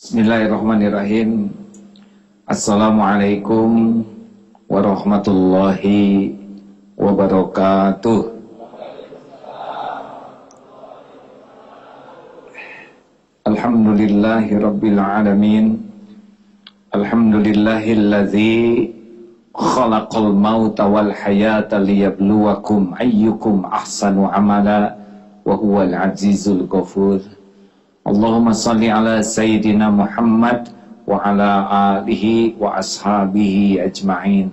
Bismillahirrahmanirrahim. Assalamualaikum warahmatullahi wabarakatuh. Alhamdulillahi rabbil alamin. Alhamdulillahilladzi khalaqal mauta wal hayata liyabluwakum ayyukum ahsanu amala wa huwal azizul ghafur. Allahumma salli ala Sayyidina Muhammad wa ala alihi wa ashabihi ajma'in.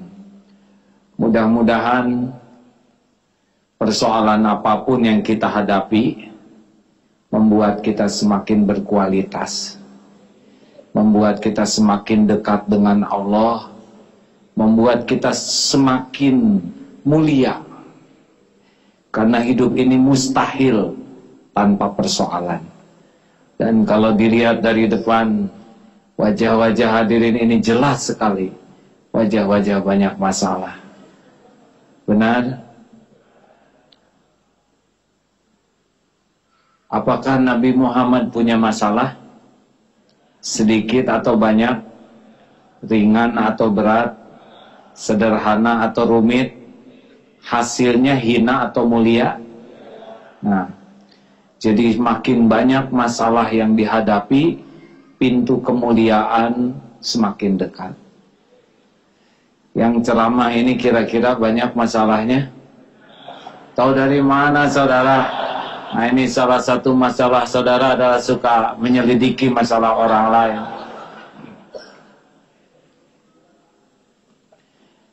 Mudah-mudahan persoalan apapun yang kita hadapi membuat kita semakin berkualitas, membuat kita semakin dekat dengan Allah, membuat kita semakin mulia. Karena hidup ini mustahil tanpa persoalan. Dan kalau dilihat dari depan, wajah-wajah hadirin ini jelas sekali. Wajah-wajah banyak masalah. Benar? Apakah Nabi Muhammad punya masalah? Sedikit atau banyak? Ringan atau berat? Sederhana atau rumit? Hasilnya hina atau mulia? Nah, jadi makin banyak masalah yang dihadapi, pintu kemuliaan semakin dekat. Yang ceramah ini kira-kira banyak masalahnya? Tahu dari mana saudara? Nah, ini salah satu masalah saudara adalah suka menyelidiki masalah orang lain.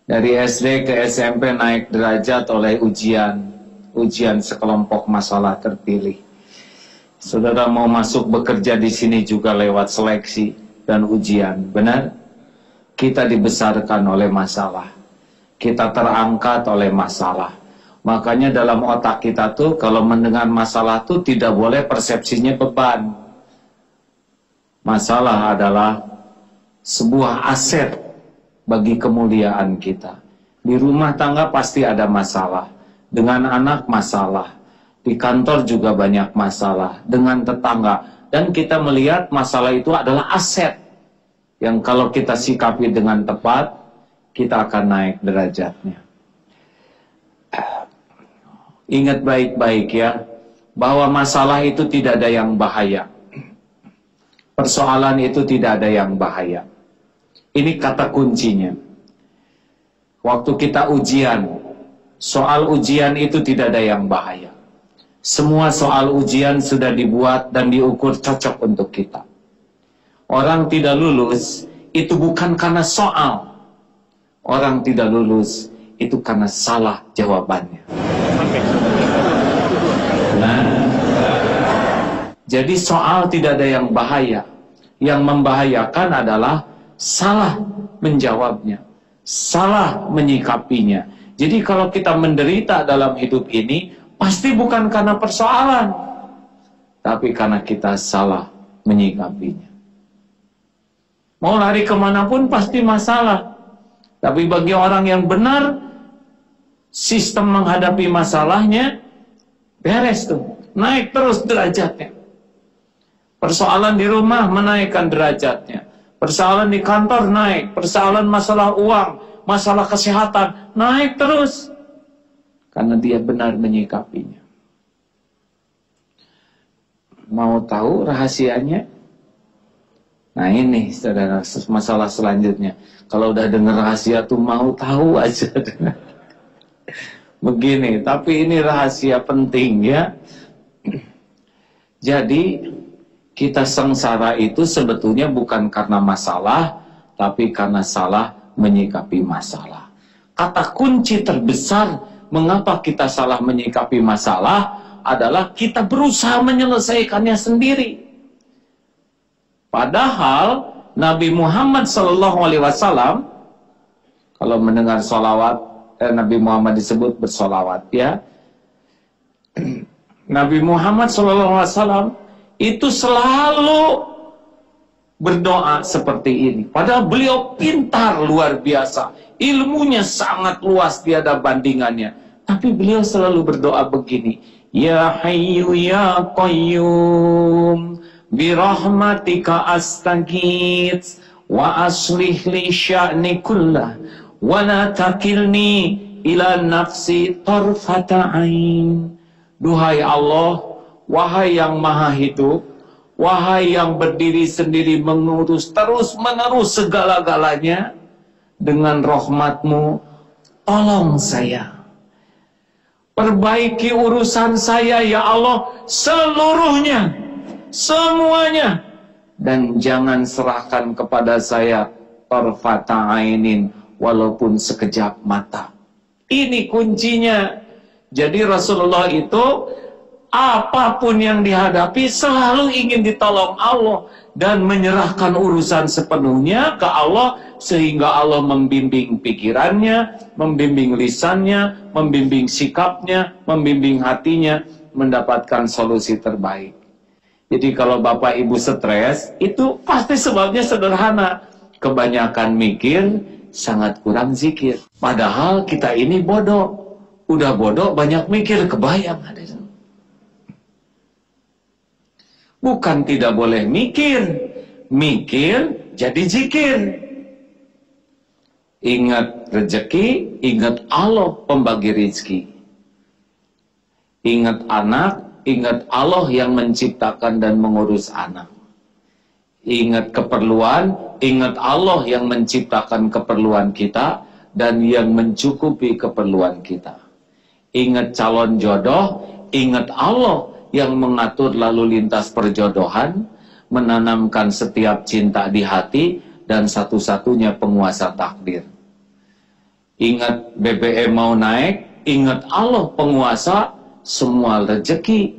Dari SD ke SMP naik derajat oleh ujian sekelompok masalah terpilih. Saudara mau masuk bekerja di sini juga lewat seleksi dan ujian, benar? Kita dibesarkan oleh masalah, kita terangkat oleh masalah. Makanya dalam otak kita tuh kalau mendengar masalah tuh tidak boleh persepsinya beban. Masalah adalah sebuah aset bagi kemuliaan kita. Di rumah tangga pasti ada masalah, dengan anak masalah. Di kantor juga banyak masalah, dengan tetangga. Dan kita melihat masalah itu adalah aset yang kalau kita sikapi dengan tepat, kita akan naik derajatnya. Ingat baik-baik ya, bahwa masalah itu tidak ada yang bahaya. Persoalan itu tidak ada yang bahaya. Ini kata kuncinya. Waktu kita ujian, soal ujian itu tidak ada yang bahaya. Semua soal ujian sudah dibuat dan diukur cocok untuk kita. Orang tidak lulus itu bukan karena soal. Orang tidak lulus itu karena salah jawabannya. Nah, jadi soal tidak ada yang bahaya. Yang membahayakan adalah salah menjawabnya, salah menyikapinya. Jadi kalau kita menderita dalam hidup ini, pasti bukan karena persoalan, tapi karena kita salah menyikapinya. Mau lari kemanapun pasti masalah. Tapi bagi orang yang benar, sistem menghadapi masalahnya beres tuh, naik terus derajatnya. Persoalan di rumah menaikkan derajatnya, persoalan di kantor naik, persoalan masalah uang, masalah kesehatan naik terus. Karena dia benar menyikapinya. Mau tahu rahasianya? Nah ini saudara, masalah selanjutnya. Kalau udah dengar rahasia tuh mau tahu aja. Begini, tapi ini rahasia penting ya. Jadi kita sengsara itu sebetulnya bukan karena masalah, tapi karena salah menyikapi masalah. Kata kunci terbesar mengapa kita salah menyikapi masalah adalah kita berusaha menyelesaikannya sendiri. Padahal Nabi Muhammad SAW, kalau mendengar sholawat, Nabi Muhammad disebut bersolawat ya. Nabi Muhammad SAW itu selalu berdoa seperti ini. Padahal beliau pintar luar biasa, ilmunya sangat luas tiada bandingannya. Tapi beliau selalu berdoa begini, Ya Hayyu Ya Qayyum birahmatika astaghits wa aslih li sya'ni kullah wa la takilni ila nafsi tarfata ain. Duhai Allah, wahai yang maha hidup, wahai yang berdiri sendiri mengurus terus menerus segala-galanya, dengan rahmat-Mu tolong saya, perbaiki urusan saya ya Allah seluruhnya, semuanya, dan jangan serahkan kepada saya tarfata ainin, walaupun sekejap mata. Ini kuncinya. Jadi Rasulullah itu apapun yang dihadapi selalu ingin ditolong Allah dan menyerahkan urusan sepenuhnya ke Allah, sehingga Allah membimbing pikirannya, membimbing lisannya, membimbing sikapnya, membimbing hatinya, mendapatkan solusi terbaik. Jadi kalau Bapak Ibu stres, itu pasti sebabnya sederhana. Kebanyakan mikir, sangat kurang zikir. Padahal kita ini bodoh. Udah bodoh, banyak mikir, kebayang. Bukan tidak boleh mikir. Mikir, jadi zikir. Ingat rezeki, ingat Allah pembagi rizki. Ingat anak, ingat Allah yang menciptakan dan mengurus anak. Ingat keperluan, ingat Allah yang menciptakan keperluan kita dan yang mencukupi keperluan kita. Ingat calon jodoh, ingat Allah yang mengatur lalu lintas perjodohan, menanamkan setiap cinta di hati, dan satu-satunya penguasa takdir. Ingat BBM mau naik, ingat Allah penguasa semua rezeki.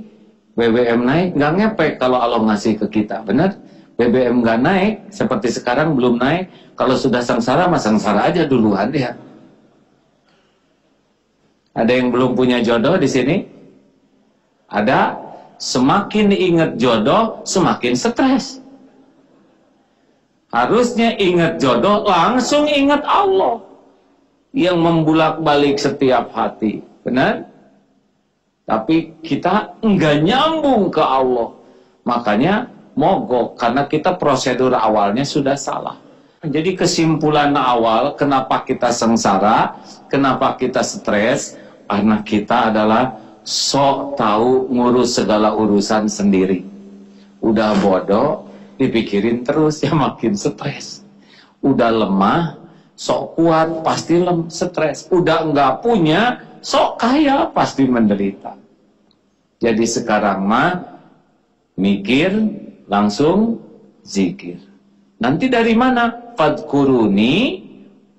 BBM naik, nggak ngepek kalau Allah ngasih ke kita, benar? BBM nggak naik, seperti sekarang belum naik, kalau sudah sengsara, mah sengsara aja duluan ya. Ada yang belum punya jodoh di sini? Ada. Semakin ingat jodoh, semakin stres. Harusnya ingat jodoh, langsung ingat Allah yang membulak-balik setiap hati. Benar? Tapi kita enggak nyambung ke Allah. Makanya mogok, karena kita prosedur awalnya sudah salah. Jadi kesimpulan awal, kenapa kita sengsara, kenapa kita stres, karena kita adalah sok tahu ngurus segala urusan sendiri. Udah bodoh, dipikirin terus, ya makin stres. Udah lemah, sok kuat, pasti stres. Udah enggak punya, sok kaya, pasti menderita. Jadi sekarang mah, mikir, langsung zikir. Nanti dari mana? Fadkuruni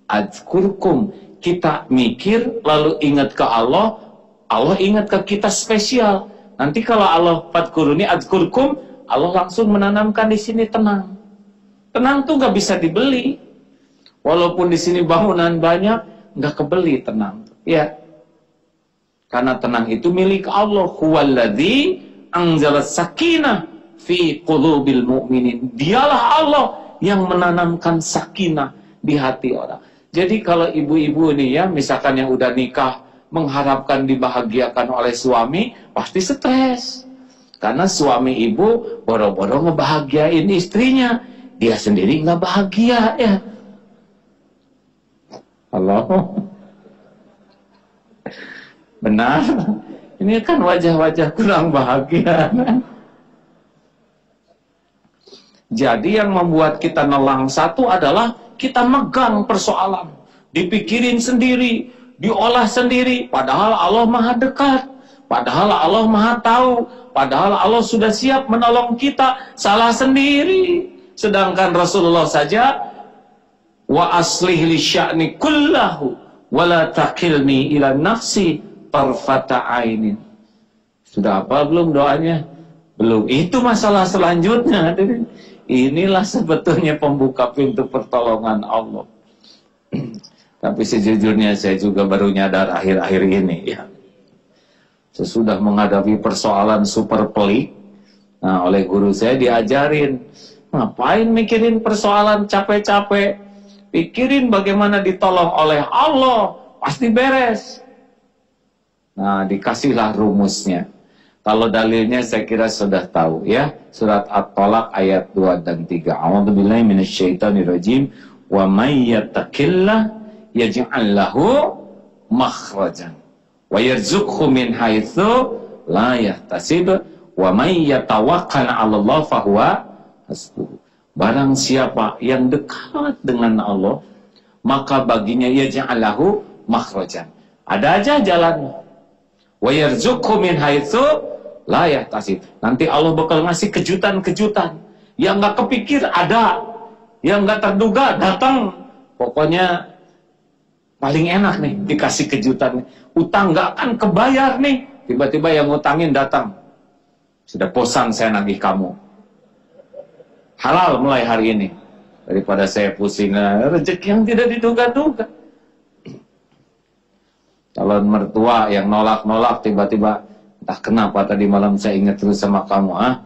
adzkurkum. Kita mikir, lalu ingat ke Allah, Allah ingat ke kita spesial. Nanti kalau Allah fadkuruni adzkurkum, Allah langsung menanamkan di sini tenang. Tenang tuh gak bisa dibeli. Walaupun di sini bangunan banyak, gak kebeli tenang. Ya, karena tenang itu milik Allah. Huwaladzi anzala sakinah fi qulubil mu'minin. Dialah Allah yang menanamkan sakinah di hati orang. Jadi kalau ibu-ibu nih ya, misalkan yang udah nikah, mengharapkan dibahagiakan oleh suami, pasti stres. Karena suami ibu boro-boro ngebahagiain istrinya, dia sendiri nggak bahagia ya. Allah. Benar. Ini kan wajah-wajah kurang bahagia. Jadi yang membuat kita nelang satu adalah kita megang persoalan, dipikirin sendiri, diolah sendiri, padahal Allah maha dekat, padahal Allah maha tahu, padahal Allah sudah siap menolong kita, salah sendiri. Sedangkan Rasulullah saja, wa aslih li sya'ni kullahu, wa la takilni ila nafsi tarfata ainin. Sudah apa belum doanya? Belum. Itu masalah selanjutnya. Inilah sebetulnya pembuka pintu pertolongan Allah. Tapi sejujurnya saya juga baru nyadar akhir-akhir ini ya. Sesudah menghadapi persoalan super pelik, nah oleh guru saya diajarin, ngapain mikirin persoalan capek-capek, pikirin bagaimana ditolong oleh Allah, pasti beres. Nah dikasihlah rumusnya. Kalau dalilnya saya kira sudah tahu ya. Surat At-Talaq ayat 2 dan 3. A'udzubillahi minasyaitonirrajim. Wa may yattaqillah yaj'al lahu makhrajan wa yarzuqhu min haitsu la yahtasib wa may yatawakkal 'ala Allah fahuwa hasbuh. Barang siapa yang dekat dengan Allah, maka baginya yaj'al lahu makhrajan. Ada aja jalannya. Wa yarzuqhu min haitsu la yahtasib. Nanti Allah bakal ngasih kejutan-kejutan yang nggak kepikir ada, yang nggak terduga datang. Pokoknya paling enak nih dikasih kejutan. Utang nggak akan kebayar nih, tiba-tiba yang ngutangin datang. Sudah bosan saya nagih kamu. Halal mulai hari ini. Daripada saya pusing rezeki yang tidak diduga-duga. Calon mertua yang nolak-nolak tiba-tiba, entah kenapa tadi malam saya ingat terus sama kamu, ah?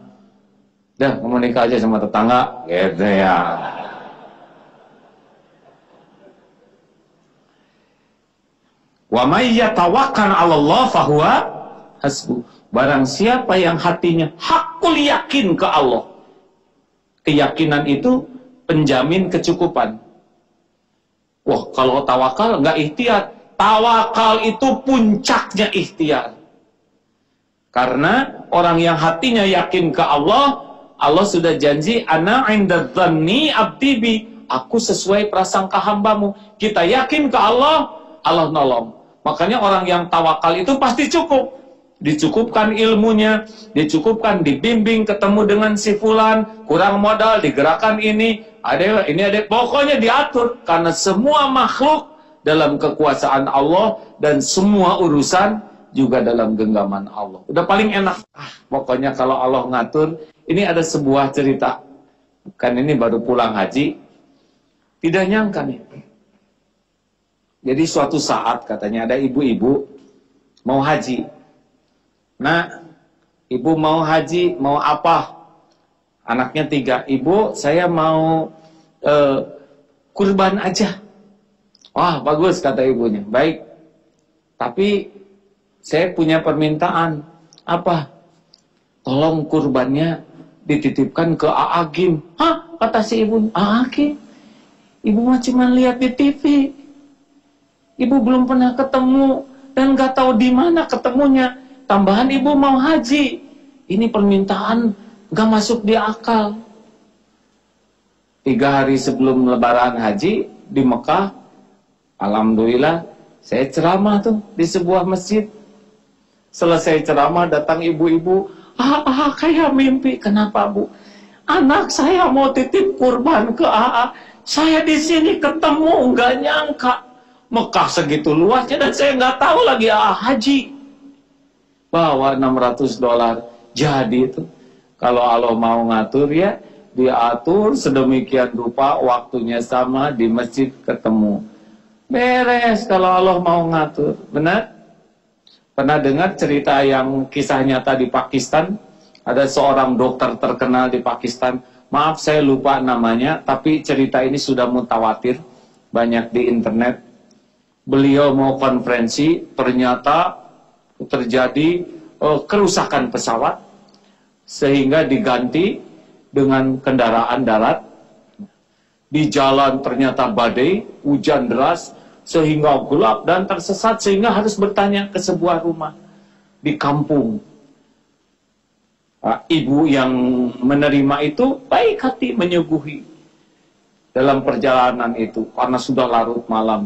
Dah, kamu nikah aja sama tetangga, gitu ya. Wa may yatawakkal 'ala Allah fahuwa hasbuh. Barang siapa yang hatinya hakul yakin ke Allah, keyakinan itu penjamin kecukupan. Wah, kalau tawakal nggak ikhtiar. Tawakal itu puncaknya ikhtiar. Karena orang yang hatinya yakin ke Allah, Allah sudah janji, ana 'inda dzanni 'abdi bi. Aku sesuai prasangka hambamu. Kita yakin ke Allah, Allah nolong. Makanya orang yang tawakal itu pasti cukup. Dicukupkan ilmunya, dicukupkan dibimbing, ketemu dengan si fulan, kurang modal, digerakkan ini ada, pokoknya diatur. Karena semua makhluk dalam kekuasaan Allah dan semua urusan juga dalam genggaman Allah. Udah paling enak. Pokoknya kalau Allah ngatur. Ini ada sebuah cerita. Kan ini baru pulang haji. Tidak nyangka nih. Jadi suatu saat katanya ada ibu-ibu mau haji. Nah, ibu mau haji, mau apa? Anaknya 3. Ibu, saya mau kurban aja. Wah, bagus kata ibunya. Baik. Tapi saya punya permintaan. Apa? Tolong kurbannya dititipkan ke Aagim. Hah? Kata si ibu. Aagim? Ibu mah cuma lihat di TV. Ibu belum pernah ketemu dan gak tahu di mana ketemunya. Tambahan ibu mau haji. Ini permintaan gak masuk di akal. 3 hari sebelum lebaran haji di Mekah, alhamdulillah saya ceramah tuh di sebuah masjid. Selesai ceramah datang ibu-ibu. Kayak mimpi. Kenapa bu? Anak saya mau titip kurban ke AA. Saya di sini ketemu, nggak nyangka. Mekah segitu luasnya dan saya nggak tahu lagi AA haji. Bawa $600. Jadi itu kalau Allah mau ngatur ya, diatur sedemikian rupa, waktunya sama, di masjid ketemu. Beres kalau Allah mau ngatur. Benar? Pernah dengar cerita yang kisah nyata di Pakistan? Ada seorang dokter terkenal di Pakistan. Maaf saya lupa namanya, tapi cerita ini sudah mutawatir, banyak di internet. Beliau mau konferensi, ternyata terjadi kerusakan pesawat, sehingga diganti dengan kendaraan darat. Di jalan ternyata badai, hujan deras, sehingga gelap dan tersesat, sehingga harus bertanya ke sebuah rumah di kampung. Ibu yang menerima itu baik hati menyuguhi dalam perjalanan itu, karena sudah larut malam.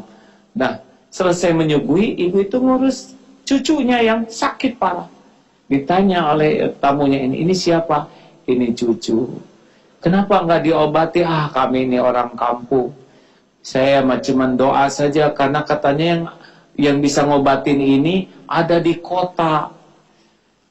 Nah, selesai menyuguhi, ibu itu ngurus cucunya yang sakit parah. Ditanya oleh tamunya ini siapa? Ini cucu. Kenapa nggak diobati? Kami ini orang kampung. Saya cuma doa saja, karena katanya yang bisa ngobatin ini ada di kota.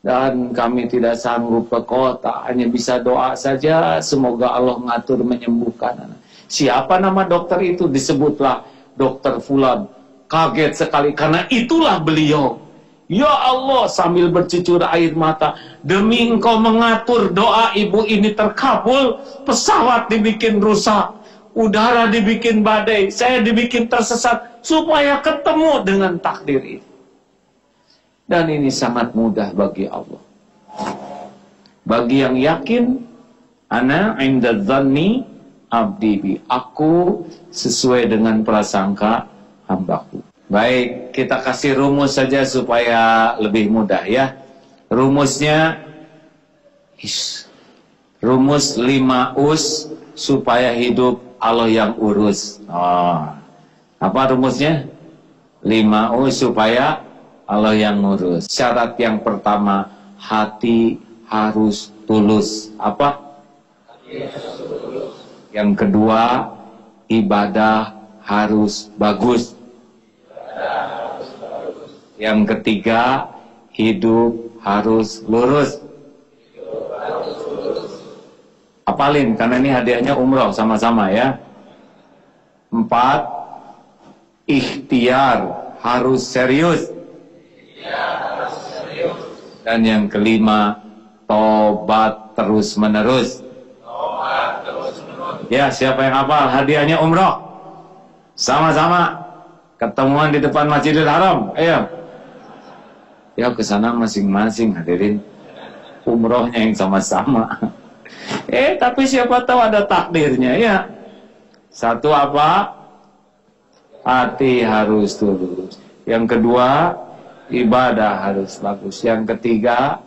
Dan kami tidak sanggup ke kota, hanya bisa doa saja, semoga Allah ngatur menyembuhkan. Siapa nama dokter itu? Disebutlah dokter Fulan. Kaget sekali, karena itulah beliau. Ya Allah, sambil bercucur air mata, demi engkau mengatur doa ibu ini terkabul, pesawat dibikin rusak, udara dibikin badai, saya dibikin tersesat, supaya ketemu dengan takdir ini. Dan ini sangat mudah bagi Allah. Bagi yang yakin, ana inda dzanni abdi bi, aku sesuai dengan prasangka hambaku. Baik, kita kasih rumus saja supaya lebih mudah ya. Rumusnya rumus 5 us supaya hidup Allah yang urus. Apa rumusnya? 5 us supaya Allah yang ngurus. Syarat yang pertama, hati harus tulus. Apa? Yang kedua, ibadah harus bagus. Yang ketiga, hidup harus lurus. Apalin, karena ini hadiahnya umroh sama-sama ya. 4, ikhtiar harus serius. Dan yang kelima, tobat terus menerus. Ya, siapa yang hafal hadiahnya umroh? Sama-sama ketemuan di depan Masjidil Haram. Ayo. Ya, ke sana masing-masing hadirin. Umrohnya yang sama-sama. Tapi siapa tahu ada takdirnya ya. Satu apa? Hati harus tulus. Yang kedua, ibadah harus bagus. Yang ketiga,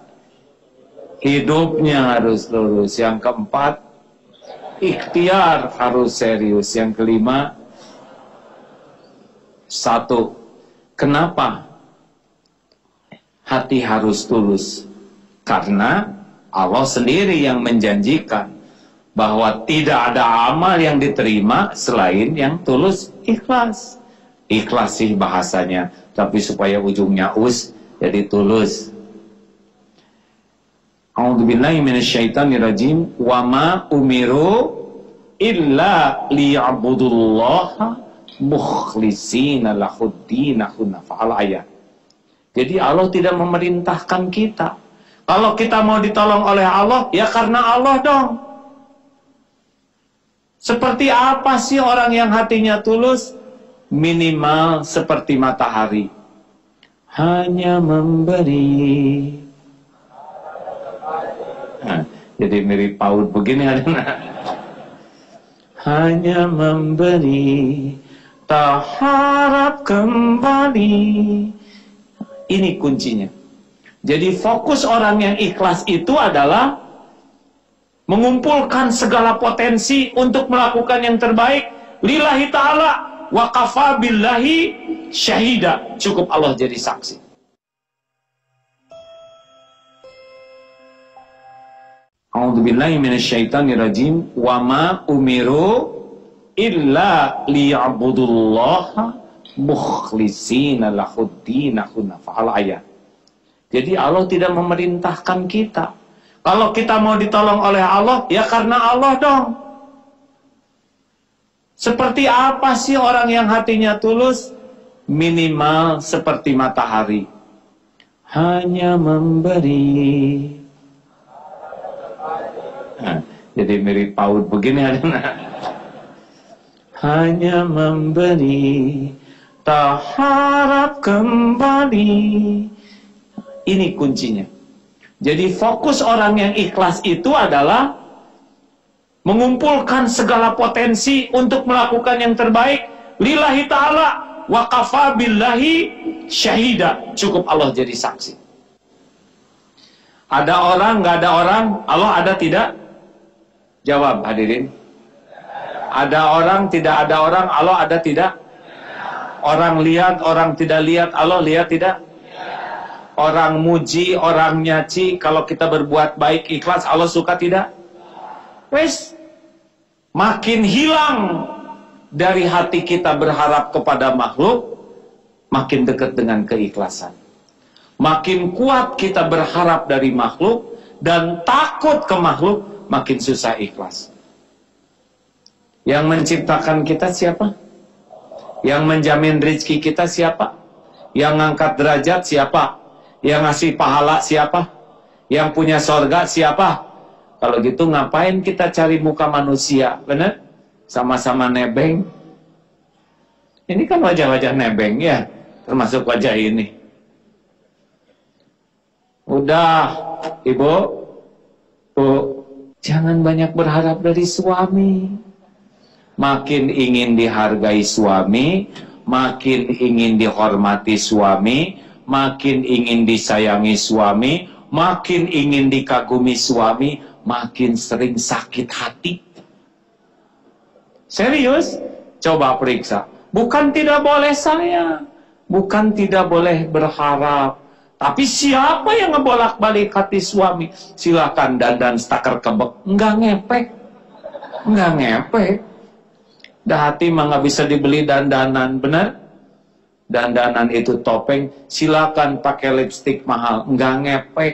hidupnya harus lurus. Yang keempat, ikhtiar harus serius. Yang kelima, 1, kenapa hati harus tulus? Karena Allah sendiri yang menjanjikan bahwa tidak ada amal yang diterima selain yang tulus ikhlas. Ikhlas sih bahasanya, tapi supaya ujungnya us, jadi tulus. A'udzubillahi minasyaitonirrajim. Wa ma umiru illa liya'budullaha mukhlishina lahuddina hunafa'al ayat. Jadi Allah tidak memerintahkan kita. Kalau kita mau ditolong oleh Allah, ya karena Allah dong. Seperti apa sih orang yang hatinya tulus? Minimal seperti matahari. Hanya memberi. Jadi mirip PAUD begini adanya. Hanya memberi, tak harap kembali. Ini kuncinya. Jadi fokus orang yang ikhlas itu adalah mengumpulkan segala potensi untuk melakukan yang terbaik lillahi ta'ala wa kafa billahi syahida. Cukup Allah jadi saksi. A'udzubillahi minasyaitonirrajim. Wa ma umiru illa liya'budullaha mukhlishina lahuddina hunafa'al ayat. Jadi Allah tidak memerintahkan kita. Kalau kita mau ditolong oleh Allah, ya karena Allah dong. Seperti apa sih orang yang hatinya tulus? Minimal seperti matahari. Hanya memberi. Jadi mirip PAUD begini adanya. Hanya memberi, tak harap kembali. Ini kuncinya. Jadi fokus orang yang ikhlas itu adalah mengumpulkan segala potensi untuk melakukan yang terbaik lillahi ta'ala wa kafa billahi syahida. Cukup Allah jadi saksi. Ada orang, nggak ada orang, Allah ada tidak? Jawab hadirin. Ada orang, tidak ada orang, Allah ada tidak? Orang lihat, orang tidak lihat, Allah lihat tidak? Orang muji, orang nyaci, kalau kita berbuat baik ikhlas, Allah suka tidak? Wes, makin hilang dari hati kita berharap kepada makhluk, makin dekat dengan keikhlasan. Makin kuat kita berharap dari makhluk dan takut ke makhluk, makin susah ikhlas. Yang menciptakan kita siapa? Yang menjamin rezeki kita siapa? Yang ngangkat derajat siapa? Yang ngasih pahala siapa? Yang punya sorga siapa? Kalau gitu ngapain kita cari muka manusia? Bener? Sama-sama nebeng. Ini kan wajah-wajah nebeng ya, termasuk wajah ini. Udah Ibu, Bu, jangan banyak berharap dari suami. Makin ingin dihargai suami, makin ingin dihormati suami, makin ingin disayangi suami, makin ingin dikagumi suami, makin sering sakit hati. Serius? Coba periksa. Bukan tidak boleh sayang, bukan tidak boleh berharap, tapi siapa yang ngebolak-balik hati suami? Silakan dandan stakar kebek, enggak ngepek, enggak ngepek. Dah hati mah nggak bisa dibeli dandanan, benar? Dandanan itu topeng, silakan pakai lipstik mahal, enggak ngepek.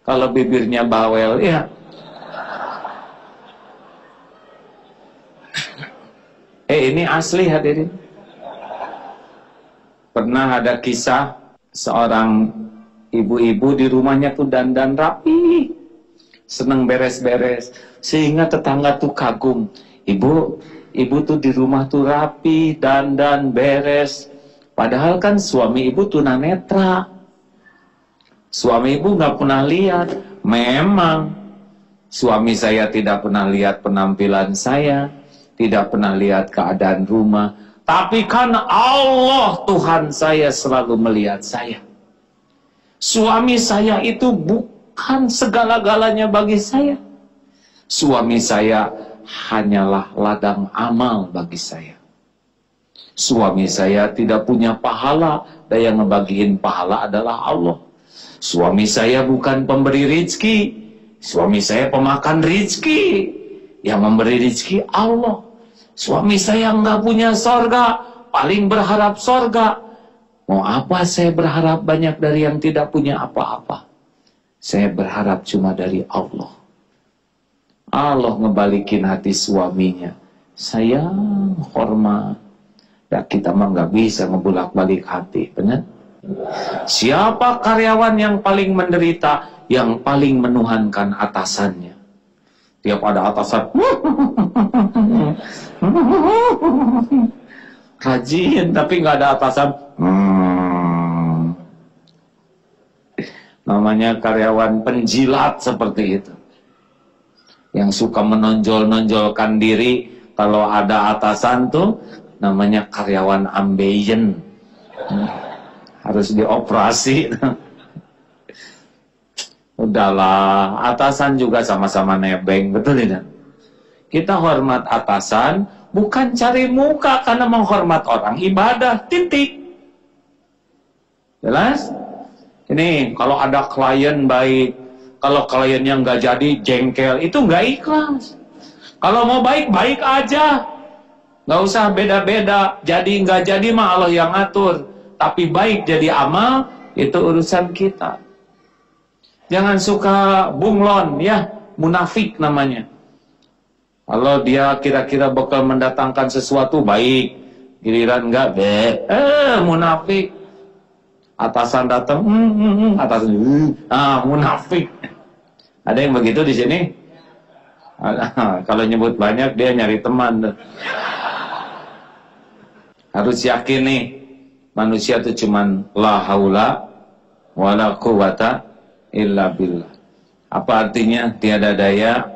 Kalau bibirnya bawel, ya. Ini asli hadirin. Pernah ada kisah seorang ibu-ibu di rumahnya tuh dandan rapi, seneng beres-beres, sehingga tetangga tuh kagum. Ibu tuh di rumah tuh rapi, dandan, beres. Padahal kan suami ibu tunanetra. Suami ibu nggak pernah lihat. Memang suami saya tidak pernah lihat penampilan saya, tidak pernah lihat keadaan rumah. Tapi kan Allah Tuhan saya selalu melihat saya. Suami saya itu bukan segala-galanya bagi saya. Suami saya hanyalah ladang amal bagi saya. Suami saya tidak punya pahala, dan yang ngebagiin pahala adalah Allah. Suami saya bukan pemberi rizki, suami saya pemakan rizki. Yang memberi rizki Allah. Suami saya nggak punya sorga, paling berharap sorga. Mau apa saya berharap banyak dari yang tidak punya apa-apa? Saya berharap cuma dari Allah. Allah ngebalikin hati suaminya, sayang, hormat. Dan kita mah nggak bisa ngebulak-balik hati, benar? Siapa karyawan yang paling menderita, yang paling menuhankan atasannya? Tiap ada atasan, rajin, tapi nggak ada atasan. Namanya karyawan penjilat seperti itu. Yang suka menonjol-nonjolkan diri kalau ada atasan tuh namanya karyawan ambeien. Harus dioperasi. Udahlah, atasan juga sama-sama nebeng, betul tidak? Kita hormat atasan bukan cari muka, karena menghormat orang ibadah, titik. Jelas? Ini kalau ada klien baik, kalau kliennya nggak jadi jengkel, itu nggak ikhlas. Kalau mau baik-baik aja, nggak usah beda-beda. Jadi nggak jadi mah Allah yang ngatur. Tapi baik jadi amal, itu urusan kita. Jangan suka bunglon, ya, munafik namanya. Kalau dia kira-kira bakal mendatangkan sesuatu baik, giliran nggak, munafik. Atasan datang, atasan, munafik. Ada yang begitu di sini? Kalau nyebut banyak dia nyari teman. Harus yakin nih, manusia itu cuman la haula wala quwata illa billah. Apa artinya? Tiada daya,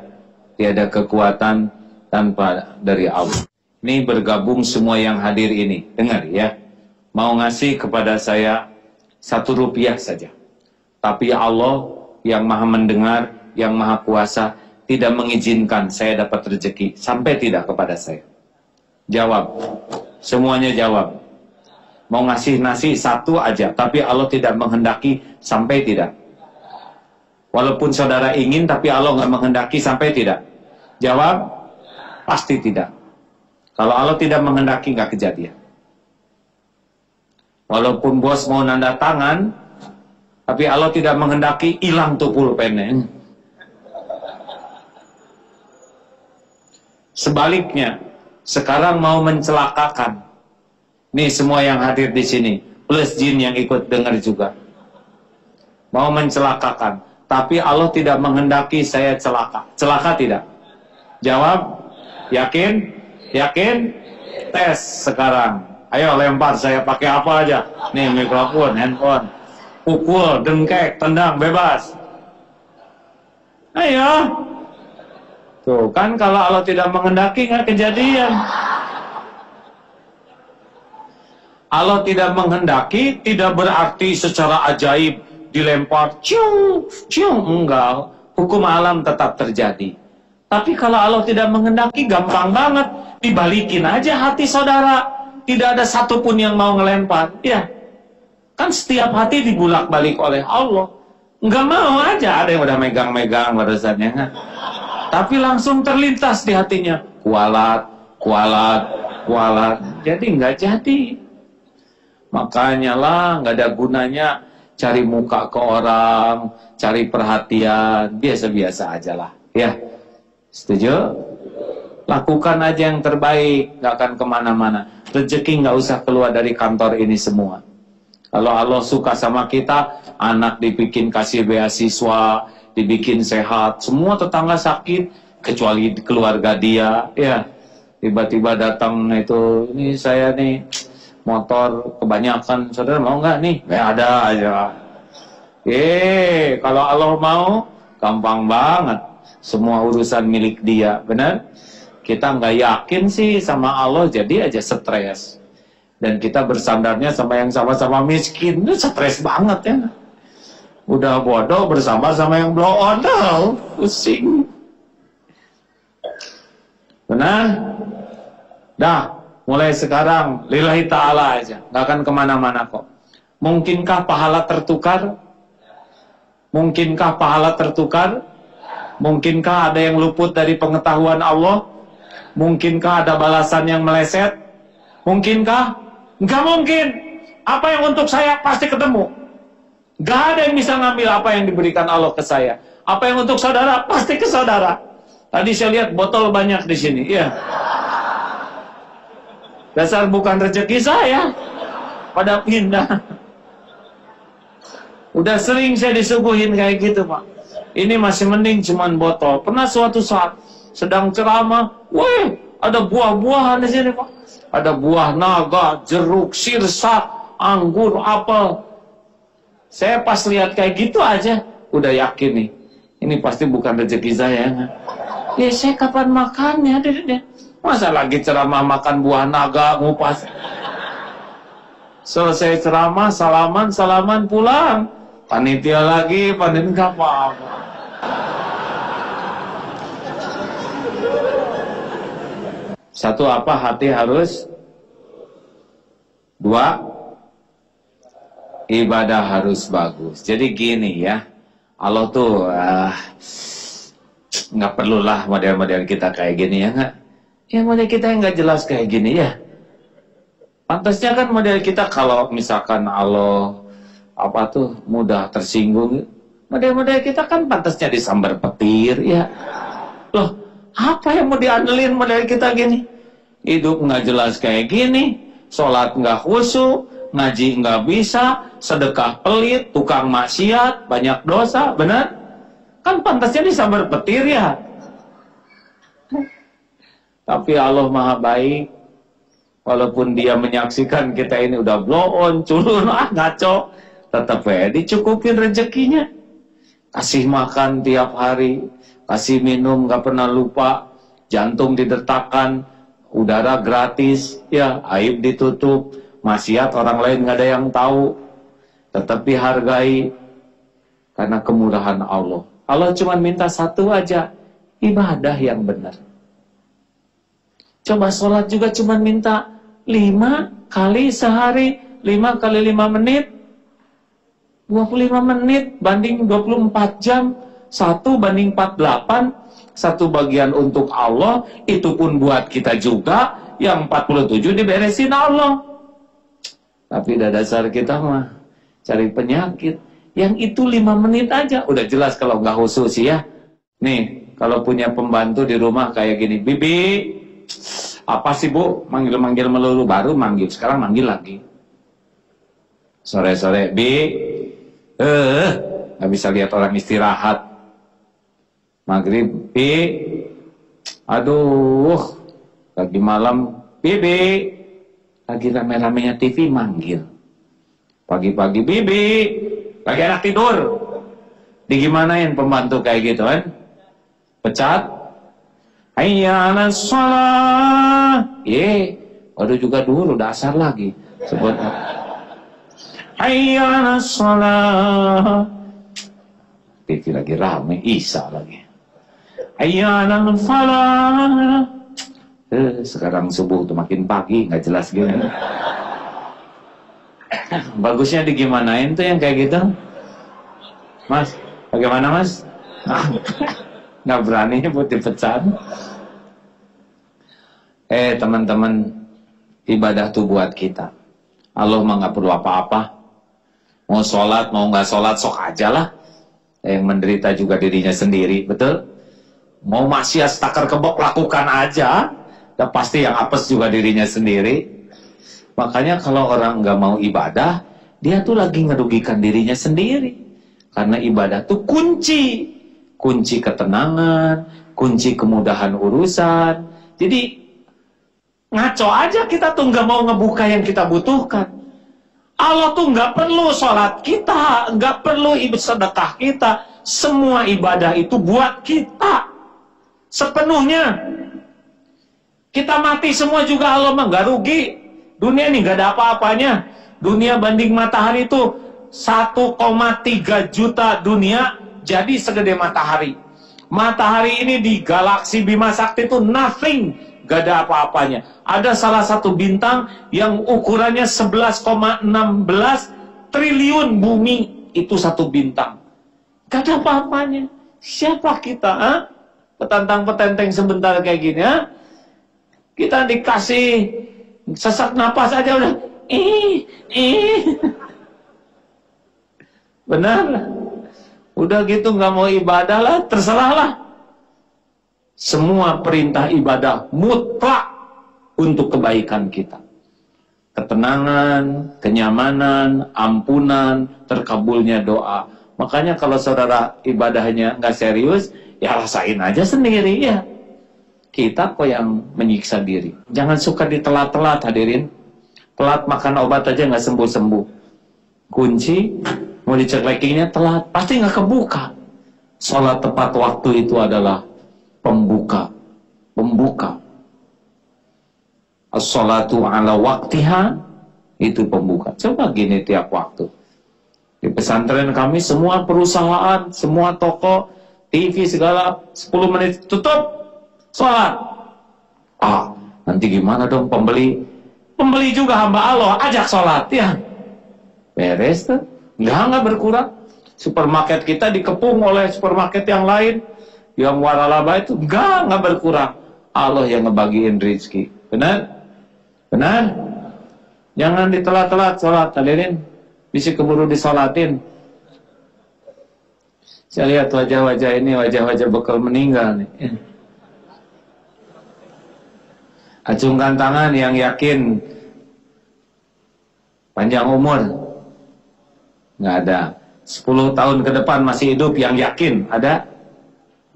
tiada kekuatan tanpa dari Allah. Ini bergabung semua yang hadir ini. Dengar ya. Mau ngasih kepada saya 1 rupiah saja. Tapi Allah yang maha mendengar, yang maha kuasa, tidak mengizinkan saya dapat rezeki. Sampai tidak kepada saya. Jawab. Semuanya jawab. Mau ngasih nasi 1 aja, tapi Allah tidak menghendaki, sampai tidak. Walaupun saudara ingin, tapi Allah nggak menghendaki, sampai tidak. Jawab. Pasti tidak. Kalau Allah tidak menghendaki, nggak kejadian. Walaupun bos mau nanda tangan, tapi Allah tidak menghendaki, hilang tuh pulpennya. Sebaliknya, sekarang mau mencelakakan. Nih semua yang hadir di sini, plus jin yang ikut dengar juga. Mau mencelakakan, tapi Allah tidak menghendaki saya celaka. Celaka tidak? Jawab. Yakin? Yakin? Tes sekarang. Ayo lempar, saya pakai apa aja. Nih mikrofon, handphone. Pukul, dengkek, tendang, bebas. Ayo. Tuh kan kalau Allah tidak menghendaki nggak kejadian. Allah tidak menghendaki tidak berarti secara ajaib dilempar cium, cium, enggak. Hukum alam tetap terjadi. Tapi kalau Allah tidak menghendaki gampang banget, dibalikin aja hati saudara. Tidak ada satupun yang mau ngelempar. Ya, kan setiap hati dibulak-balik oleh Allah. Nggak mau aja, ada yang udah megang-megang barisannya kan. Tapi langsung terlintas di hatinya, kualat, kualat, kualat. Jadi nggak jadi. Makanya lah nggak ada gunanya cari muka ke orang, cari perhatian, biasa-biasa aja lah. Ya, setuju? Lakukan aja yang terbaik, nggak akan kemana-mana. Rezeki nggak usah keluar dari kantor ini semua. Kalau Allah suka sama kita, anak dibikin kasih beasiswa, dibikin sehat, semua tetangga sakit, kecuali keluarga dia, ya. Tiba-tiba datang itu, ini saya nih, motor kebanyakan, saudara mau nggak nih? Ya ada aja. Kalau Allah mau, gampang banget. Semua urusan milik dia, benar? Kita nggak yakin sih sama Allah, jadi aja stres. Dan kita bersandarnya sama yang sama-sama miskin, itu stres banget ya. Udah bodoh bersama sama yang blow on, pusing. Benar? Dah, mulai sekarang lillahi ta'ala aja, nggak akan kemana-mana kok. Mungkinkah pahala tertukar? Mungkinkah pahala tertukar? Mungkinkah ada yang luput dari pengetahuan Allah? Mungkinkah ada balasan yang meleset? Mungkinkah? Nggak mungkin. Apa yang untuk saya pasti ketemu. Nggak ada yang bisa ngambil apa yang diberikan Allah ke saya. Apa yang untuk saudara pasti ke saudara. Tadi saya lihat botol banyak di sini. Iya. Dasar bukan rezeki saya. Pada pindah. Udah sering saya disuguhin kayak gitu, Pak. Ini masih mending cuman botol. Pernah suatu saat sedang ceramah, weh, ada buah-buahan di sini, Pak. Ada buah naga, jeruk, sirsak, anggur, apel. Saya pas lihat kayak gitu aja, udah yakin nih, ini pasti bukan rezeki saya. Ya saya kapan makannya, deh. Masa lagi ceramah makan buah naga, ngupas. Selesai ceramah, salaman pulang. Panitia lagi, panitia apa-apa. Satu apa? Hati harus. Dua, ibadah harus bagus. Jadi gini ya, Allah tuh nggak perlulah model-model kita kayak gini ya nggak? Ya model kita yang nggak jelas kayak gini ya. Pantasnya kan model kita kalau misalkan Allah apa tuh mudah tersinggung, model-model kita kan pantasnya disambar petir ya. Loh, apa yang mau diandelin model kita gini? Hidup nggak jelas kayak gini, sholat nggak khusyuk, ngaji nggak bisa, sedekah pelit, tukang maksiat, banyak dosa, benar? Kan pantasnya disambar petir ya. Tapi Allah maha baik, walaupun dia menyaksikan kita ini udah blow on, culun, ngaco, tetap ya dicukupin rezekinya. Kasih makan tiap hari, kasih minum gak pernah lupa, jantung didetakkan, udara gratis, ya aib ditutup, maksiat orang lain gak ada yang tahu, tetap dihargai karena kemurahan Allah. Allah cuma minta satu aja, ibadah yang benar. Coba sholat juga cuma minta 5 kali sehari, 5 kali 5 menit, 25 menit banding 24 jam, 1 banding 48, 1 bagian untuk Allah, itu pun buat kita juga, yang 47 diberesin Allah. Tapi dasar kita mah cari penyakit, yang itu 5 menit aja, udah jelas kalau nggak khusus ya. Nih, kalau punya pembantu di rumah kayak gini, Bibi, apa sih Bu? Manggil-manggil melulu, baru manggil, sekarang manggil lagi. Sore-sore, Bi, nggak bisa lihat orang istirahat. Maghrib, Bi, aduh, lagi malam, Bibi, lagi rame-ramenya TV, manggil. Pagi-pagi, Bibi, lagi anak tidur. Digimanain pembantu kayak gitu kan? Pecat. Hayya 'alas shalah. Waduh juga dulu dasar lagi. Sebut. Hayya 'alas shalah. TV lagi rame, Isa lagi. Hayya 'alal falah. Sekarang subuh tuh makin pagi, nggak jelas gini. Bagusnya digimanain tuh yang kayak gitu, Mas? Bagaimana, Mas? Nggak berani buat dipecat. Teman-teman, ibadah tuh buat kita. Allah mah nggak perlu apa-apa. Mau sholat, mau nggak sholat, sok aja lah. Yang menderita juga dirinya sendiri, betul? Mau maksiat takar kebok, lakukan aja. Dan pasti yang apes juga dirinya sendiri. Makanya kalau orang nggak mau ibadah, dia tuh lagi ngerugikan dirinya sendiri. Karena ibadah tuh kunci ketenangan, kunci kemudahan urusan. Jadi ngaco aja kita tuh nggak mau ngebuka yang kita butuhkan. Allah tuh nggak perlu sholat kita, nggak perlu sedekah kita. Semua ibadah itu buat kita sepenuhnya. Kita mati semua juga Allah mah nggak rugi. Dunia ini nggak ada apa-apanya. Dunia banding matahari itu 1,3 juta dunia jadi segede matahari. Matahari ini di galaksi Bima Sakti itu nothing, gak ada apa-apanya. Ada salah satu bintang yang ukurannya 11,16 triliun bumi, itu satu bintang. Gak ada apa-apanya. Siapa kita? Petantang-petenteng sebentar kayak gini. Kita dikasih sesak napas aja udah benar. Udah gitu nggak mau ibadah lah, terserah lah. Semua perintah ibadah mutlak untuk kebaikan kita. Ketenangan, kenyamanan, ampunan, terkabulnya doa. Makanya kalau saudara ibadahnya nggak serius, ya rasain aja sendiri ya. Kita kok yang menyiksa diri. Jangan suka ditelat-telat, hadirin. Telat makan obat aja nggak sembuh-sembuh. Kunci, mau diceklekinya telat, pasti nggak kebuka. Sholat tepat waktu itu adalah pembuka. As-sholatu ala waktiha, itu pembuka. Coba gini tiap waktu. Di pesantren kami semua perusahaan, semua toko, TV segala 10 menit tutup. Sholat. Nanti gimana dong pembeli? Pembeli juga hamba Allah, ajak sholat ya. Beres tuh. Nggak berkurang. Supermarket kita dikepung oleh supermarket yang lain. Yang waralaba itu nggak berkurang. Allah yang ngebagiin rezeki. Benar? Benar? Jangan ditelat-telat sholat, hadirin. Bisa keburu disolatin. Saya lihat wajah-wajah ini, wajah-wajah bekal meninggal nih. Acungkan tangan yang yakin panjang umur. Nggak ada. 10 tahun ke depan masih hidup yang yakin, ada?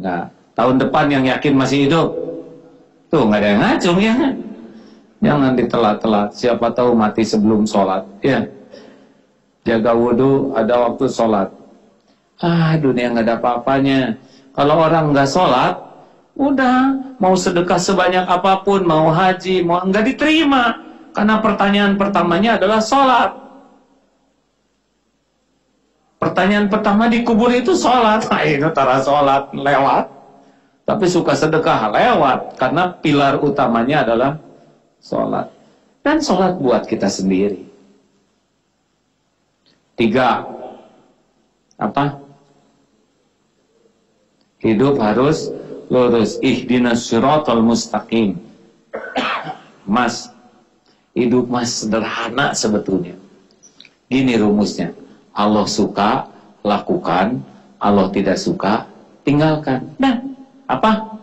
Nggak. Tahun depan yang yakin masih hidup. Tuh nggak ada yang ngacung ya. Jangan ditelat-telat. Siapa tahu mati sebelum sholat. Ya. Jaga wudhu, ada waktu sholat. Dunia nggak ada apa-apanya. Kalau orang nggak sholat, udah, mau sedekah sebanyak apapun, mau haji, mau nggak diterima. Karena pertanyaan pertamanya adalah sholat. Pertanyaan pertama di kubur itu sholat. Itu tara sholat lewat. Tapi suka sedekah lewat. Karena pilar utamanya adalah sholat. Dan sholat buat kita sendiri. 3. Apa? Hidup harus lurus. Ihdinas siratal mustaqim. Mas, hidup mas sederhana sebetulnya. Gini rumusnya. Allah suka, lakukan. Allah tidak suka, tinggalkan. Nah, apa?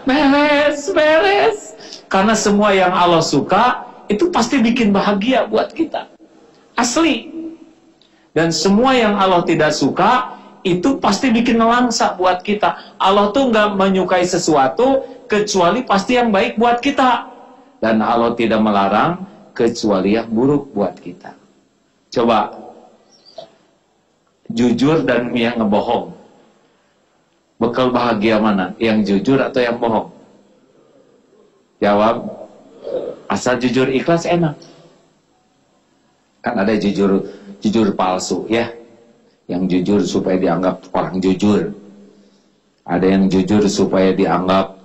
Beres. Karena semua yang Allah suka, itu pasti bikin bahagia buat kita. Asli. Dan semua yang Allah tidak suka, itu pasti bikin nelangsa buat kita. Allah tuh nggak menyukai sesuatu kecuali pasti yang baik buat kita. Dan Allah tidak melarang kecuali yang buruk buat kita. Coba jujur dan yang ngebohong. Bekal bahagia mana? Yang jujur atau yang bohong? Jawab. Asal jujur ikhlas enak. Kan ada jujur palsu ya. Yang jujur supaya dianggap orang jujur. Ada yang jujur supaya dianggap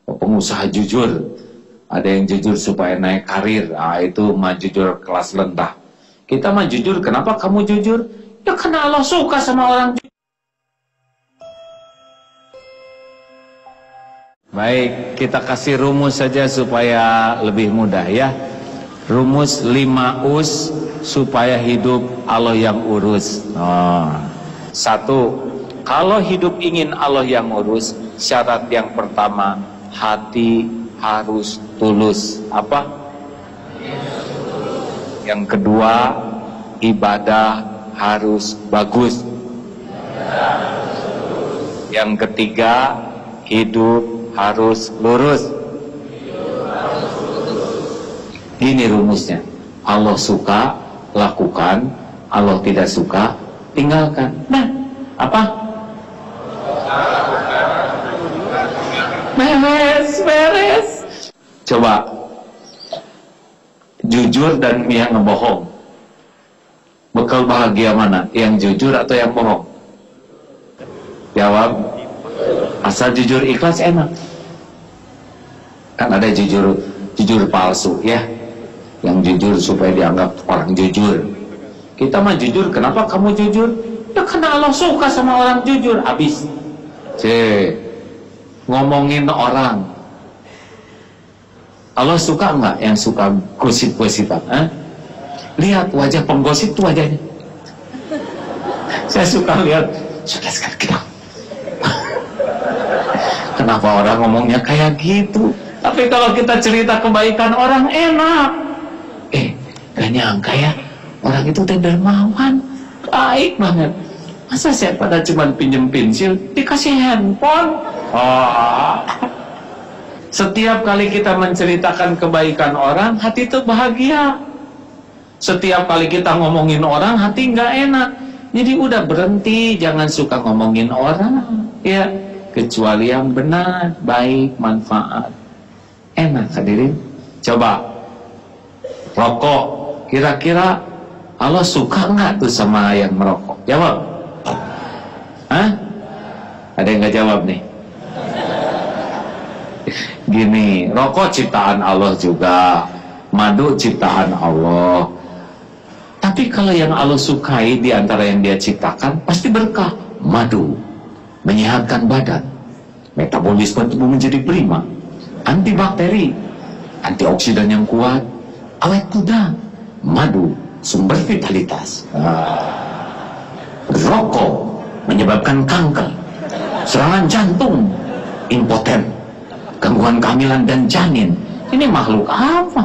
pengusaha jujur. Ada yang jujur supaya naik karir. Nah, itu mah jujur kelas rendah. Kita mah jujur. Kenapa kamu jujur? Ya karena Allah suka sama orang jujur. Baik, kita kasih rumus saja supaya lebih mudah ya. Rumus 5 us supaya hidup Allah yang urus. 1. Kalau hidup ingin Allah yang urus, syarat yang pertama, hati harus tulus. Apa? Yang kedua, ibadah harus bagus. Yang ketiga, hidup harus lurus. Gini rumusnya. Allah suka, lakukan. Allah tidak suka, tinggalkan. Nah, apa? Beres. Coba jujur dan yang ngebohong. Bekal bahagia mana? Yang jujur atau yang bohong? Jawab. Asal jujur ikhlas enak. Kan ada jujur palsu ya. Yang jujur supaya dianggap orang jujur. Kita mah jujur. Kenapa kamu jujur? Ya karena Allah suka sama orang jujur. Habis. Ngomongin orang. Allah suka enggak yang suka gosip-gosipan? Lihat wajah penggosip tuh wajahnya. Saya suka lihat. Sudah sekarang kita. Kenapa orang ngomongnya kayak gitu? Tapi kalau kita cerita kebaikan orang enak. Gak nyangka ya, orang itu dermawan, baik banget. Masa saya pada cuman pinjem pensil, dikasih handphone? Setiap kali kita menceritakan kebaikan orang, hati itu bahagia. Setiap kali kita ngomongin orang, hati nggak enak. Jadi udah berhenti, jangan suka ngomongin orang, ya. Kecuali yang benar, baik, manfaat. Enak hadirin. Coba rokok. Kira-kira Allah suka nggak tuh sama yang merokok? Jawab. Ada yang nggak jawab nih? Gini, rokok ciptaan Allah juga, madu ciptaan Allah. Tapi kalau yang Allah sukai di antara yang Dia ciptakan pasti berkah. Madu menyehatkan badan, metabolisme tubuh menjadi prima, antibakteri, antioksidan yang kuat, awet muda. Madu sumber vitalitas. Rokok menyebabkan kanker, serangan jantung, impoten, gangguan kehamilan dan janin. Ini makhluk apa?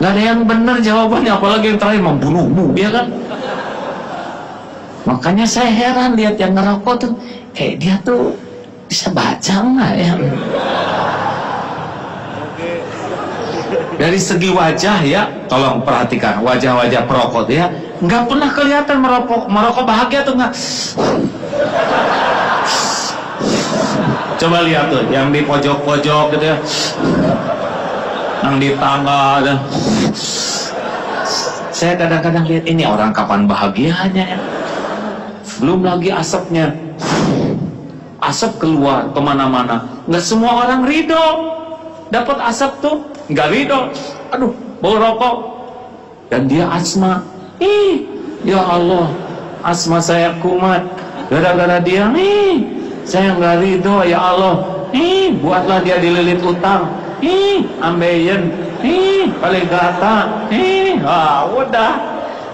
Gak ada yang benar jawabannya, apalagi yang terakhir membunuhmu, ya kan? Makanya saya heran lihat yang ngerokok tuh, dia tuh bisa baca nggak ya? Dari segi wajah ya, tolong perhatikan wajah-wajah perokok ya, nggak pernah kelihatan merokok bahagia tuh nggak. Coba lihat tuh, yang di pojok-pojok gitu ya, yang di tangga. Saya kadang-kadang lihat ini orang kapan bahagianya ya. Belum lagi asapnya, asap keluar kemana-mana. Nggak semua orang ridho dapat asap tuh. Nggak ridho, aduh bau rokok, dan dia asma. Ya Allah, asma saya kumat gara-gara dia. Saya nggak ridho, ya Allah. Buatlah dia dililit utang. Ambeien, paling gata. Udah.